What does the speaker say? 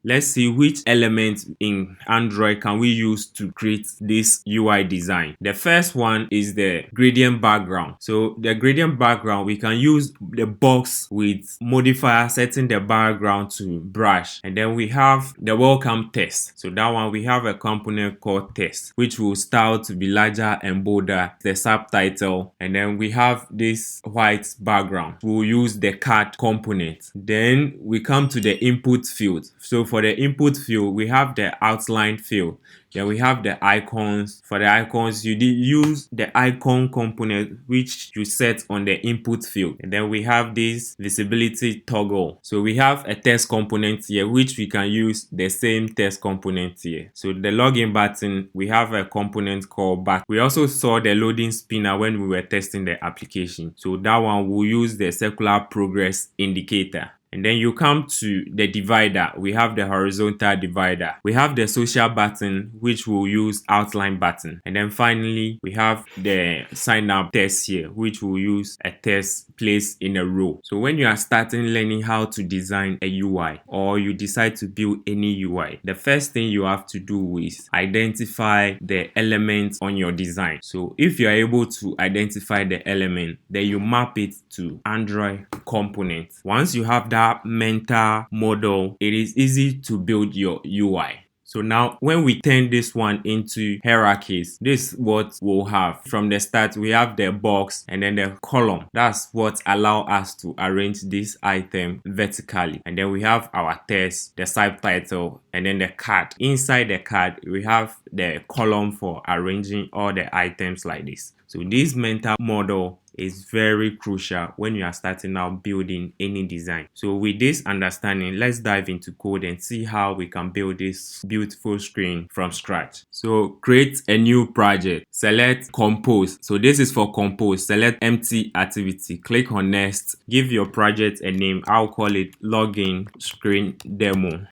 Let's see which element in Android can we use to create this UI design. The first one is the gradient background. So the gradient background, we can use the box with modifier setting the background to brush. And then we have the welcome text. So that one, we have a component called text, which will style to be larger and bolder, the subtitle. And then we have this white background. We'll use the card component. Then we come to the input field. So for the input field, we have the outline field. Then we have the icons. For the icons, you use the icon component, which you set on the input field. And then we have this visibility toggle. So we have a text component here, which we can use the same text component here. So the login button, we have a component called back. We also saw the loading spinner when we were testing the application. So that one will use the circular progress indicator. And then you come to the divider. We have the horizontal divider. We have the social button, which will use outline button. And then finally, we have the sign up text here, which will use a text placed in a row. So when you are starting learning how to design a UI, or you decide to build any UI, the first thing you have to do is identify the elements on your design. So if you are able to identify the element, then you map it to Android components. Once you have that mental model, it is easy to build your UI. So now when we turn this one into hierarchies, this is what we'll have. From the start, we have the box and then the column. That's what allow us to arrange this item vertically. And then we have our text, the subtitle, and then the card. Inside the card, we have the column for arranging all the items like this. So this mental model is very crucial when you are starting out building any design. So with this understanding, let's dive into code and see how we can build this beautiful screen from scratch. So create a new project, select compose. So this is for compose. Select empty activity, click on next, give your project a name. I'll call it login screen demo.